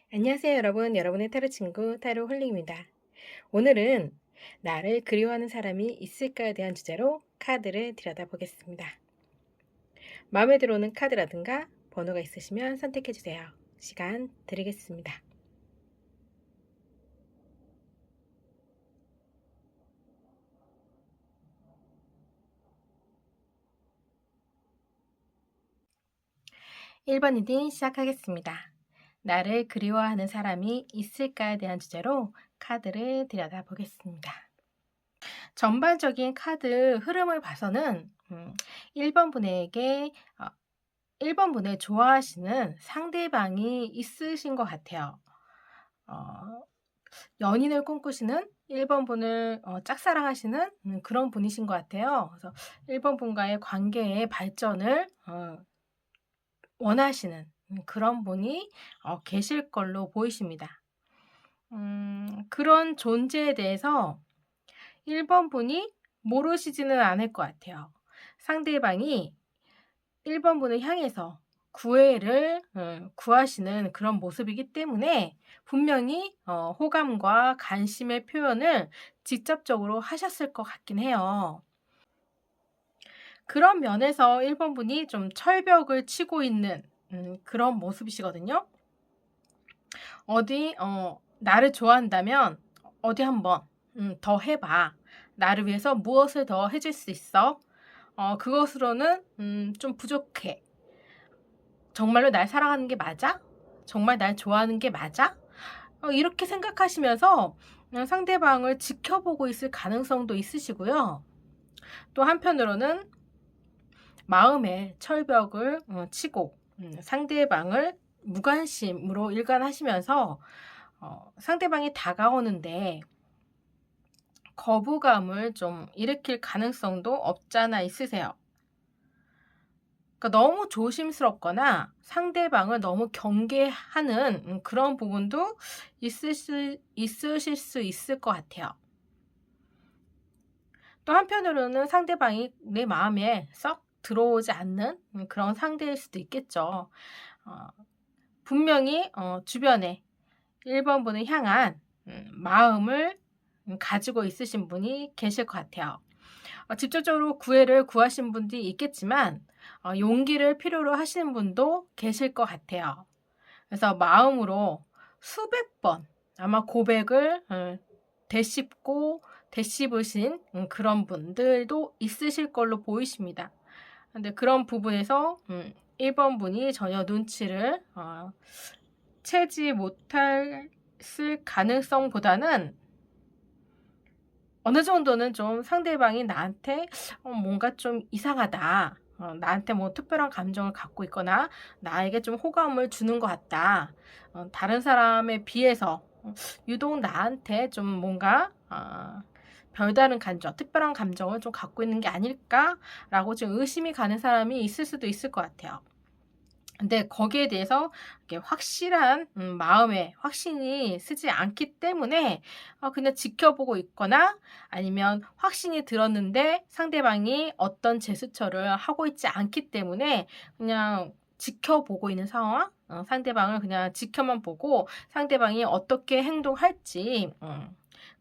안녕하세요, 여러분. 여러분의 타로 친구 타로 홀링입니다. 오늘은 나를 그리워하는 사람이 있을까에 대한 주제로 카드를 들여다보겠습니다. 마음에 들어오는 카드라든가 번호가 있으시면 선택해 주세요. 시간 드리겠습니다. (1번) 리딩 시작하겠습니다. 나를 그리워하는 사람이 있을까에 대한 주제로 카드를 들여다보겠습니다. 전반적인 카드 흐름을 봐서는 1번 분에게 1번 분을 좋아하시는 상대방이 있으신 것 같아요. 연인을 꿈꾸시는 1번 분을 짝사랑하시는 그런 분이신 것 같아요. 그래서 1번 분과의 관계의 발전을 원하시는 그런 분이 계실 걸로 보이십니다. 그런 존재에 대해서 1번 분이 모르시지는 않을 것 같아요. 상대방이 1번 분을 향해서 구애를 구하시는 그런 모습이기 때문에 분명히 호감과 관심의 표현을 직접적으로 하셨을 것 같긴 해요. 그런 면에서 1번 분이 좀 철벽을 치고 있는 그런 모습이시거든요. 어디 나를 좋아한다면 어디 한번 더 해봐. 나를 위해서 무엇을 더 해줄 수 있어? 그것으로는 좀 부족해. 정말로 날 사랑하는 게 맞아? 정말 날 좋아하는 게 맞아? 이렇게 생각하시면서 상대방을 지켜보고 있을 가능성도 있으시고요. 또 한편으로는 마음의 철벽을 치고 상대방을 무관심으로 일관하시면서 상대방이 다가오는데 거부감을 좀 일으킬 가능성도 없잖아 있으세요. 그러니까 너무 조심스럽거나 상대방을 너무 경계하는 그런 부분도 있으실 수 있을 것 같아요. 또 한편으로는 상대방이 내 마음에 썩 들어오지 않는 그런 상대일 수도 있겠죠. 분명히 주변에 1번 분을 향한 마음을 가지고 있으신 분이 계실 것 같아요. 직접적으로 구애를 구하신 분들이 있겠지만 용기를 필요로 하시는 분도 계실 것 같아요. 그래서 마음으로 수백 번 아마 고백을 되씹고 되씹으신 그런 분들도 있으실 걸로 보이십니다. 근데 그런 부분에서 1번 분이 전혀 눈치를 채지 못했을 가능성보다는 어느 정도는 좀 상대방이 나한테 뭔가 좀 이상하다. 나한테 뭐 특별한 감정을 갖고 있거나 나에게 좀 호감을 주는 것 같다. 다른 사람에 비해서 유독 나한테 좀 뭔가 별다른 감정, 특별한 감정을 좀 갖고 있는 게 아닐까라고 좀 의심이 가는 사람이 있을 수도 있을 것 같아요. 근데 거기에 대해서 이렇게 확실한 마음에 확신이 쓰지 않기 때문에 그냥 지켜보고 있거나 아니면 확신이 들었는데 상대방이 어떤 제스처를 하고 있지 않기 때문에 그냥 지켜보고 있는 상황, 상대방을 그냥 지켜만 보고 상대방이 어떻게 행동할지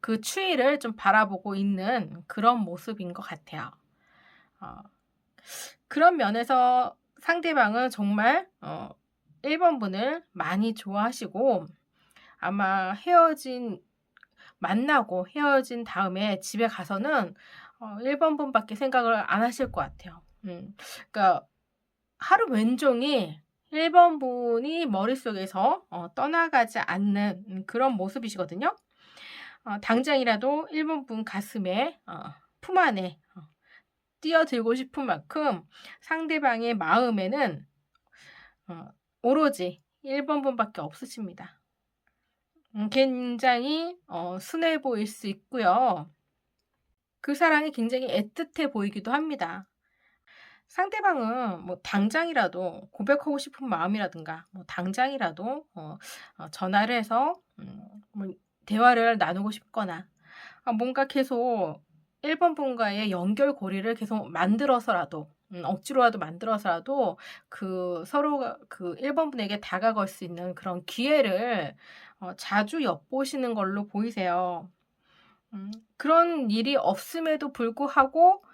그 추이를 좀 바라보고 있는 그런 모습인 것 같아요. 그런 면에서 상대방은 정말 1번 분을 많이 좋아하시고 아마 만나고 헤어진 다음에 집에 가서는 1번 분밖에 생각을 안 하실 것 같아요. 그러니까 하루 왼종일 1번 분이 머릿속에서 떠나가지 않는 그런 모습이시거든요. 당장이라도 1번 분 가슴에 품 안에 뛰어들고 싶은 만큼 상대방의 마음에는 오로지 1번 분밖에 없으십니다. 굉장히 순해 보일 수 있고요. 그 사랑이 굉장히 애틋해 보이기도 합니다. 상대방은 뭐 당장이라도 고백하고 싶은 마음이라든가 뭐 당장이라도 전화를 해서 뭐 대화를 나누고 싶거나 뭔가 계속 1번 분과의 연결고리를 계속 만들어서라도 억지로라도 만들어서라도 그 서로가 그 1 번분에게 다가갈 수 있는 그런 기회를 자주 엿보시는 걸로 보이세요. 그런 일이 없음에도 불구하고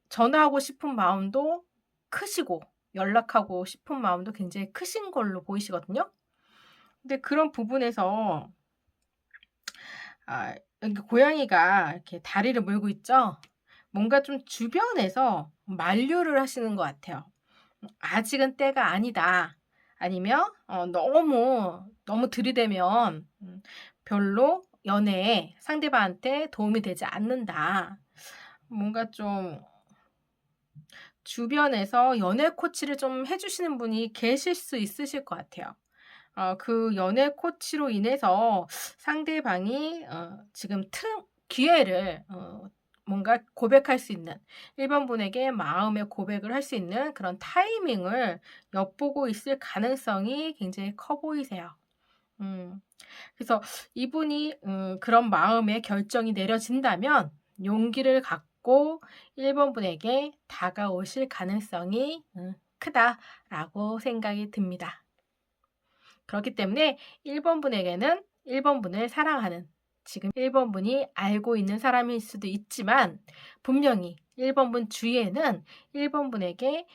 전화하고 싶은 마음도 크시고 연락하고 싶은 마음도 굉장히 크신 걸로 보이시거든요. 근데 그런 부분에서 여기 고양이가 이렇게 다리를 물고 있죠. 뭔가 좀 주변에서 만류를 하시는 것 같아요. "아직은 때가 아니다." 아니면 너무 들이대면 별로 연애에 상대방한테 도움이 되지 않는다." 뭔가 좀 주변에서 연애 코치를 좀 해 주시는 분이 계실 수 있으실 것 같아요. 그 연애 코치로 인해서 상대방이 지금 기회를 뭔가 고백할 수 있는 1 번분에게 마음의 고백을 할 수 있는 그런 타이밍을 엿보고 있을 가능성이 굉장히 커 보이세요. 음. 그래서 이분이 그런 마음의 결정이 내려진다면 용기를 갖고 1 번분에게 다가오실 가능성이 크다라고 생각이 듭니다. 그렇기 때문에 1 번분에게는 1 번분을 사랑하는 지금 1 번분이 알고 있는 사람일 수도 있지만 분명히 1 번분 주위에는 1 번분에게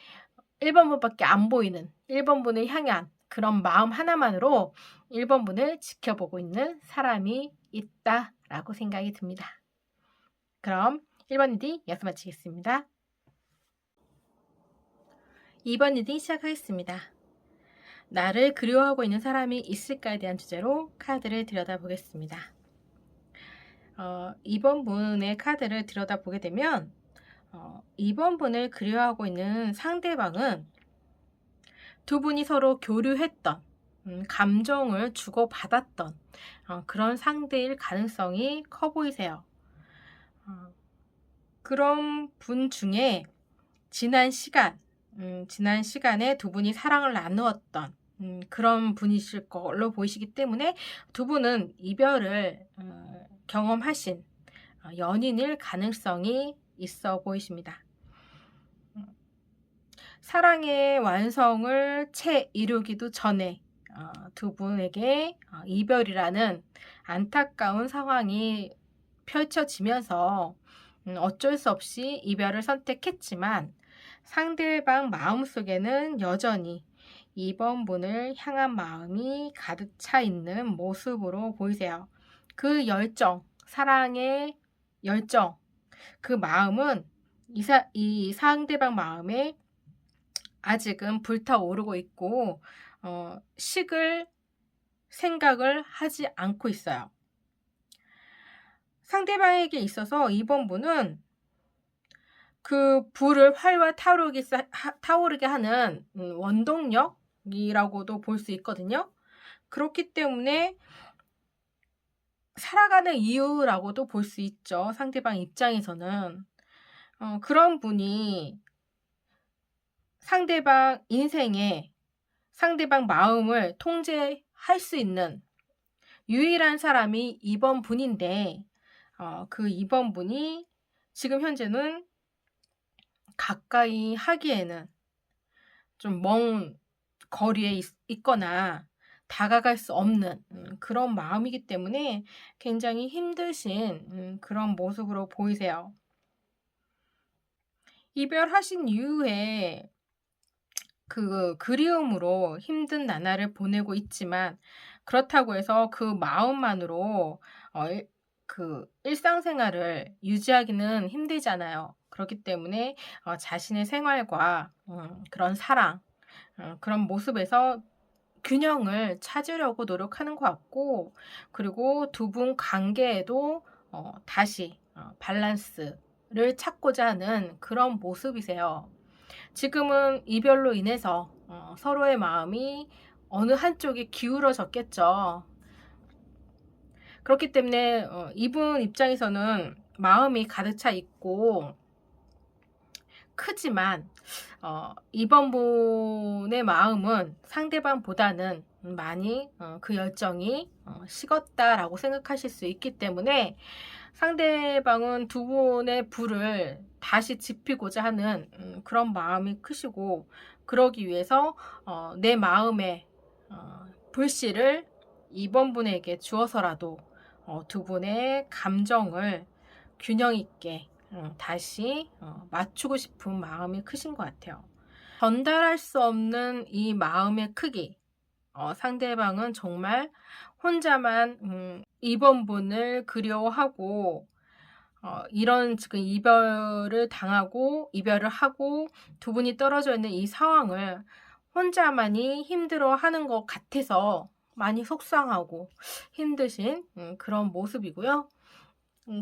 1 번분밖에 안 보이는 1 번분을 향한 그런 마음 하나만으로 1 번분을 지켜보고 있는 사람이 있다라고 생각이 듭니다. 그럼 1 번 리딩 여기서 마치겠습니다. 2 번 리딩 시작하겠습니다. 나를 그리워하고 있는 사람이 있을까에 대한 주제로 카드를 들여다보겠습니다. 2번 분의 카드를 들여다보게 되면 2번 분을 그리워하고 있는 상대방은 두 분이 서로 교류했던 감정을 주고받았던 그런 상대일 가능성이 커 보이세요. 그런 분 중에 지난 시간에 두 분이 사랑을 나누었던 그런 분이실 걸로 보이시기 때문에 두 분은 이별을 경험하신 연인일 가능성이 있어 보이십니다. 사랑의 완성을 채 이루기도 전에 두 분에게 이별이라는 안타까운 상황이 펼쳐지면서 어쩔 수 없이 이별을 선택했지만 상대방 마음속에는 여전히 2번 분을 향한 마음이 가득 차 있는 모습으로 보이세요. 그 열정, 사랑의 열정, 그 마음은 이 상대방 마음에 아직은 불타오르고 있고 식을 생각을 하지 않고 있어요. 상대방에게 있어서 2번 분은 그 불을 활활 타오르게 하는 원동력이라고도 볼 수 있거든요. 그렇기 때문에 살아가는 이유라고도 볼 수 있죠. 상대방 입장에서는. 그런 분이 상대방 인생에 상대방 마음을 통제할 수 있는 유일한 사람이 2번 분인데 그 2번 분이 지금 현재는 가까이 하기에는 좀 먼 거리에 있거나 다가갈 수 없는 그런 마음이기 때문에 굉장히 힘드신 그런 모습으로 보이세요. 이별하신 이후에 그 그리움으로 힘든 나날을 보내고 있지만 그렇다고 해서 그 마음만으로 그 일상생활을 유지하기는 힘들잖아요. 그렇기 때문에 자신의 생활과 그런 사랑, 그런 모습에서 균형을 찾으려고 노력하는 것 같고 그리고 두 분 관계에도 다시 밸런스를 찾고자 하는 그런 모습이세요. 지금은 이별로 인해서 서로의 마음이 어느 한쪽에 기울어졌겠죠. 그렇기 때문에 이분 입장에서는 마음이 가득 차 있고 크지만 이번 분의 마음은 상대방보다는 많이 그 열정이 식었다라고 생각하실 수 있기 때문에 상대방은 두 분의 불을 다시 지피고자 하는 그런 마음이 크시고, 그러기 위해서 내 마음의 불씨를 이번 분에게 주어서라도 두 분의 감정을 균형 있게 다시 맞추고 싶은 마음이 크신 것 같아요. 전달할 수 없는 이 마음의 크기, 상대방은 정말 혼자만 이번 분을 그리워하고, 이런 지금 이별을 당하고 이별을 하고 두 분이 떨어져 있는 이 상황을 혼자만이 힘들어하는 것 같아서 많이 속상하고 힘드신 그런 모습이고요.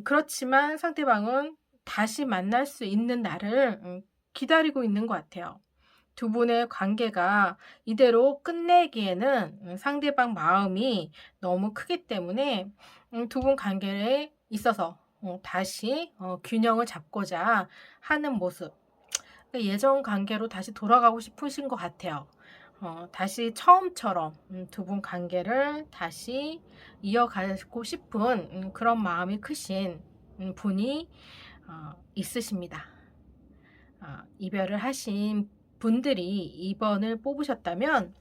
그렇지만 상대방은 다시 만날 수 있는 날을 기다리고 있는 것 같아요. 두 분의 관계가 이대로 끝내기에는 상대방 마음이 너무 크기 때문에 두 분 관계에 있어서 다시 균형을 잡고자 하는 모습, 예전 관계로 다시 돌아가고 싶으신 것 같아요. 다시 처음처럼 두 분 관계를 다시 이어가고 싶은 그런 마음이 크신 분이 있으십니다. 이별을 하신 분들이 2번을 뽑으셨다면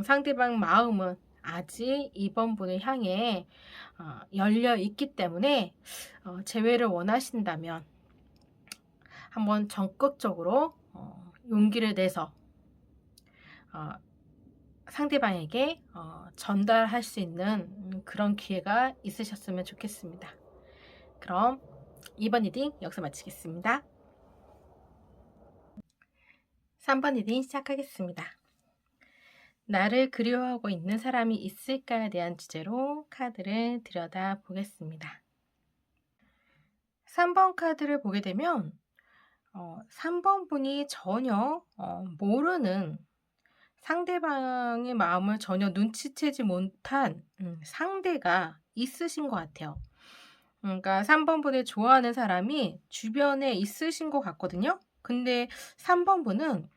상대방 마음은 아직 2번 분을 향해 열려 있기 때문에 재회를 원하신다면 한번 적극적으로 용기를 내서 상대방에게 전달할 수 있는 그런 기회가 있으셨으면 좋겠습니다. 그럼 2번 리딩 여기서 마치겠습니다. 3번 리딩 시작하겠습니다. 나를 그리워하고 있는 사람이 있을까에 대한 주제로 카드를 들여다보겠습니다. 3번 카드를 보게 되면 3번 분이 전혀 모르는, 상대방의 마음을 전혀 눈치채지 못한 상대가 있으신 것 같아요. 그러니까 3번 분을 좋아하는 사람이 주변에 있으신 것 같거든요. 근데 3번 분은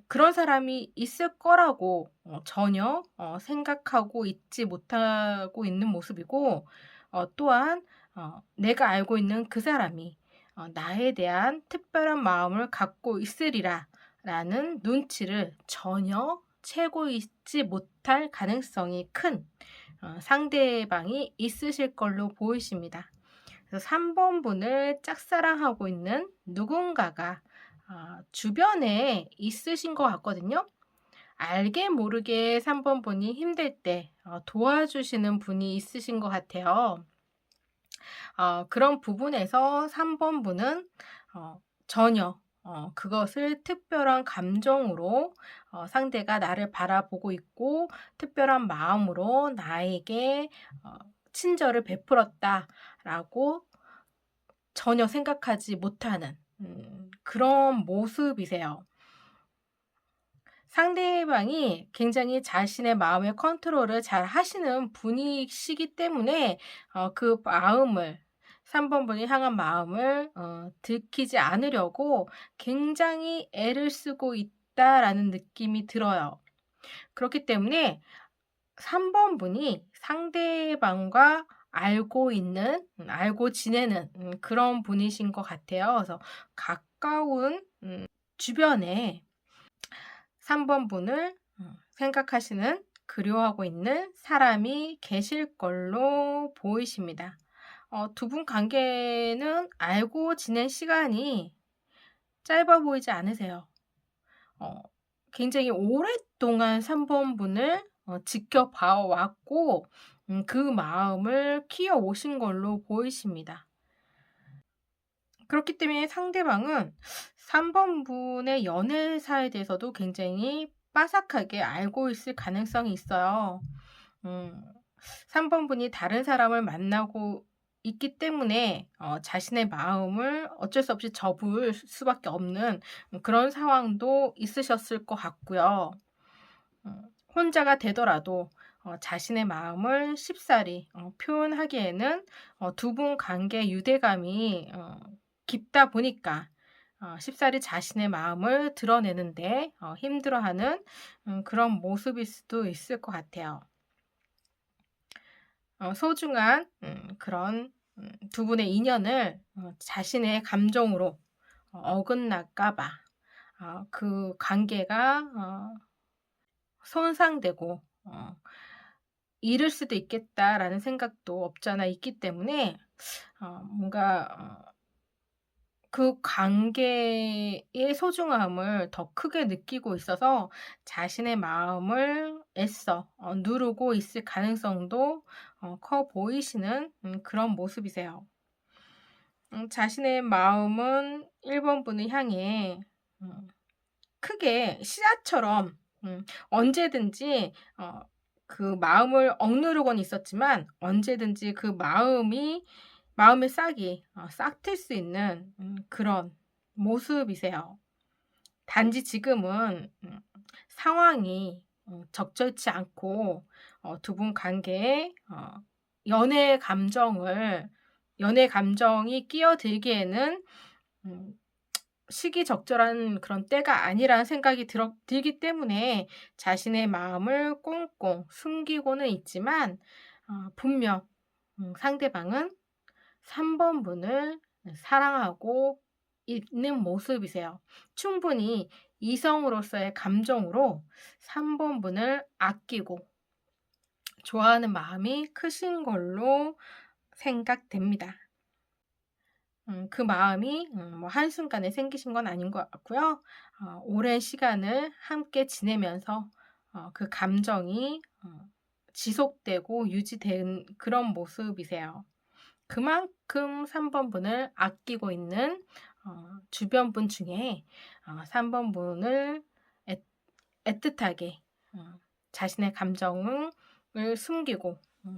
그런 사람이 있을 거라고 전혀 생각하고 있지 못하고 있는 모습이고, 또한 내가 알고 있는 그 사람이 나에 대한 특별한 마음을 갖고 있으리라 라는 눈치를 전혀 채고 있지 못할 가능성이 큰 상대방이 있으실 걸로 보이십니다. 그래서 3번 분을 짝사랑하고 있는 누군가가 주변에 있으신 것 같거든요. 알게 모르게 3번 분이 힘들 때 도와주시는 분이 있으신 것 같아요. 그런 부분에서 3번 분은 전혀 그것을 특별한 감정으로 상대가 나를 바라보고 있고 특별한 마음으로 나에게 친절을 베풀었다라고 전혀 생각하지 못하는 그런 모습이세요. 상대방이 굉장히 자신의 마음의 컨트롤을 잘 하시는 분이시기 때문에 그 마음을, 3번 분이 향한 마음을 들키지 않으려고 굉장히 애를 쓰고 있다라는 느낌이 들어요. 그렇기 때문에 3번 분이 상대방과 알고 지내는 그런 분이신 것 같아요. 그래서 가까운 주변에 3번 분을 생각하시는, 그리워하고 있는 사람이 계실 걸로 보이십니다. 두 분 관계는 알고 지낸 시간이 짧아 보이지 않으세요. 굉장히 오랫동안 3번 분을 지켜봐 왔고 그 마음을 키워오신 걸로 보이십니다. 그렇기 때문에 상대방은 3번 분의 연애사에 대해서도 굉장히 빠삭하게 알고 있을 가능성이 있어요. 3번 분이 다른 사람을 만나고 있기 때문에 자신의 마음을 어쩔 수 없이 접을 수밖에 없는 그런 상황도 있으셨을 것 같고요. 혼자가 되더라도 자신의 마음을 쉽사리 표현하기에는 두 분 관계 유대감이 깊다 보니까 쉽사리 자신의 마음을 드러내는데 힘들어하는 그런 모습일 수도 있을 것 같아요. 소중한 그런 두 분의 인연을 자신의 감정으로 어긋날까 봐 그 관계가 손상되고 잃을 수도 있겠다라는 생각도 없지 않아 있기 때문에 뭔가 그 관계의 소중함을 더 크게 느끼고 있어서 자신의 마음을 애써 누르고 있을 가능성도 커 보이시는 그런 모습이세요. 자신의 마음은 1 번 분을 향해 음 크게 씨앗처럼 언제든지 그 마음을 억누르고는 있었지만 언제든지 그 마음의 싹이 싹틀 수 있는 그런 모습이세요. 단지 지금은 상황이 적절치 않고 두 분 관계에 연애 연애 감정이 끼어들기에는 음 시기적절한 그런 때가 아니라는 생각이 들기 때문에 자신의 마음을 꽁꽁 숨기고는 있지만 분명 상대방은 3 번분을 사랑하고 있는 모습이세요. 충분히 이성으로서의 감정으로 3 번분을 아끼고 좋아하는 마음이 크신 걸로 생각됩니다. 그 마음이 뭐 한순간에 생기신 건 아닌 것 같고요. 오랜 시간을 함께 지내면서 그 감정이 지속되고 유지된 그런 모습이세요. 그만큼 3 번분을 아끼고 있는 주변 분 중에 3 번분을 애틋하게 자신의 감정을 숨기고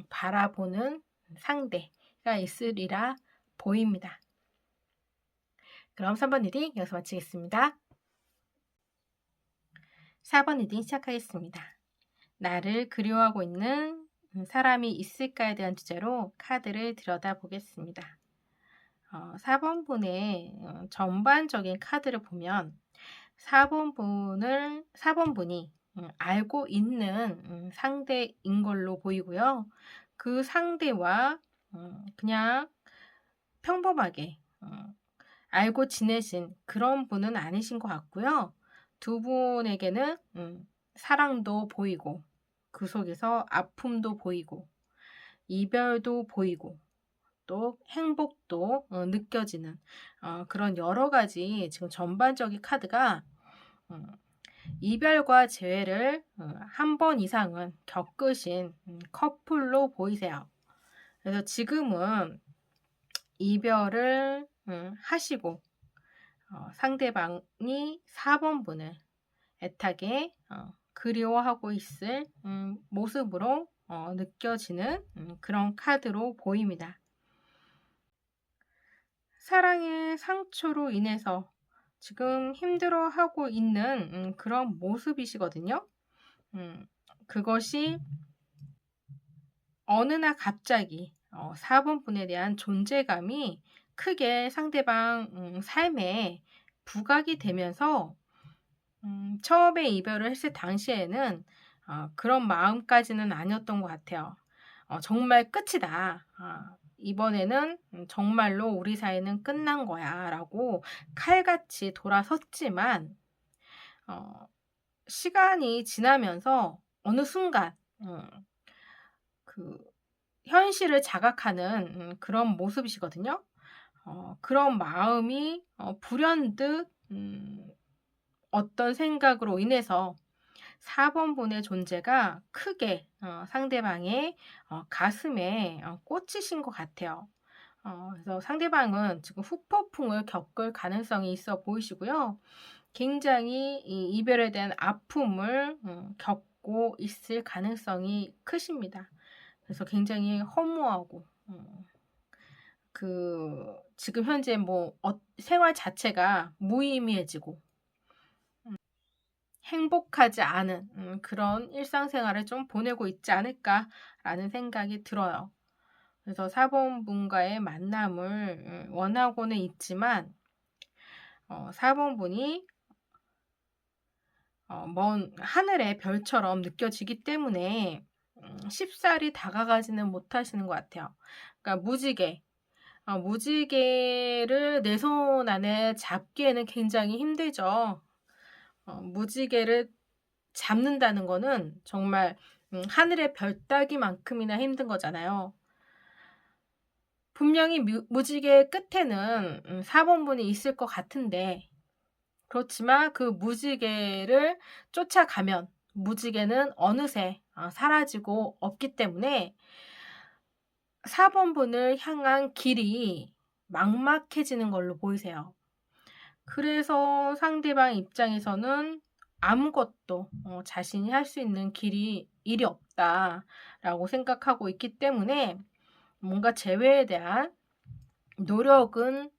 바라보는 상대가 있으리라 보입니다. 그럼 3번 리딩 여기서 마치겠습니다. 4번 리딩 시작하겠습니다. 나를 그리워하고 있는 사람이 있을까에 대한 주제로 카드를 들여다보겠습니다. 4번 분의 전반적인 카드를 보면 4번 분이 알고 있는 상대인 걸로 보이고요. 그 상대와 그냥 평범하게 알고 지내신 그런 분은 아니신 것 같고요. 두 분에게는 사랑도 보이고 그 속에서 아픔도 보이고 이별도 보이고 또 행복도 느껴지는 그런 여러 가지 지금 전반적인 카드가 이별과 재회를 한 번 이상은 겪으신 커플로 보이세요. 그래서 지금은 이별을 하시고 상대방이 4번 분을 애타게 그리워하고 있을 모습으로 느껴지는 그런 카드로 보입니다. 사랑의 상처로 인해서 지금 힘들어하고 있는 그런 모습이시거든요. 그것이 어느 날 갑자기 4번 분에 대한 존재감이 크게 상대방 삶에 부각이 되면서 처음에 이별을 했을 당시에는 그런 마음까지는 아니었던 것 같아요. 정말 끝이다. 이번에는 정말로 우리 사이는 끝난 거야 라고 칼같이 돌아섰지만 시간이 지나면서 어느 순간 그 현실을 자각하는 그런 모습이시거든요. 그런 마음이 불현듯 어떤 생각으로 인해서 4번 분의 존재가 크게 상대방의 가슴에 꽂히신 것 같아요. 그래서 상대방은 지금 후폭풍을 겪을 가능성이 있어 보이시고요. 굉장히 이 이별에 대한 아픔을 겪고 있을 가능성이 크십니다. 그래서 굉장히 허무하고 지금 현재 생활 자체가 무의미해지고 행복하지 않은 그런 일상생활을 좀 보내고 있지 않을까라는 생각이 들어요. 그래서 4번 분과의 만남을 원하고는 있지만 4번 분이 먼 하늘의 별처럼 느껴지기 때문에 쉽사리 다가가지는 못하시는 것 같아요. 그러니까 무지개를 내 손 안에 잡기에는 굉장히 힘들죠. 무지개를 잡는다는 거는 정말 하늘의 별 따기만큼이나 힘든 거잖아요. 분명히 무지개 끝에는 4번 분이 있을 것 같은데, 그렇지만 그 무지개를 쫓아가면 무지개는 어느새 사라지고 없기 때문에 4번 분을 향한 길이 막막해지는 걸로 보이세요. 그래서 상대방 입장에서는 아무것도 자신이 할 수 있는 일이 없다라고 생각하고 있기 때문에 뭔가 재회에 대한 노력은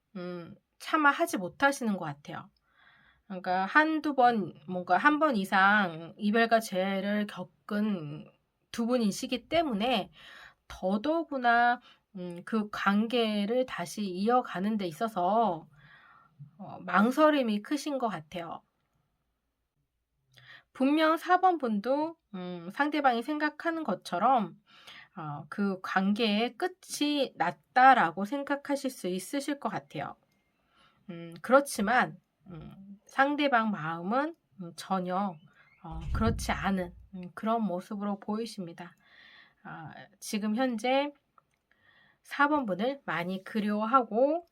차마 하지 못하시는 것 같아요. 그러니까 한두 번, 뭔가 한 번 이상 이별과 재회를 겪은 두 분이시기 때문에 더더구나 그 관계를 다시 이어가는 데 있어서 망설임이 크신 것 같아요. 분명 4번 분도 상대방이 생각하는 것처럼 그 관계의 끝이 났다라고 생각하실 수 있으실 것 같아요. 그렇지만 상대방 마음은 전혀 그렇지 않은 그런 모습으로 보이십니다. 지금 현재 4번 분을 많이 그리워하고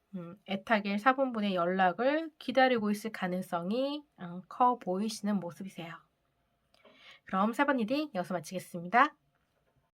애타게 4번 분의 연락을 기다리고 있을 가능성이 커 보이시는 모습이세요. 그럼 4번 리딩 여기서 마치겠습니다.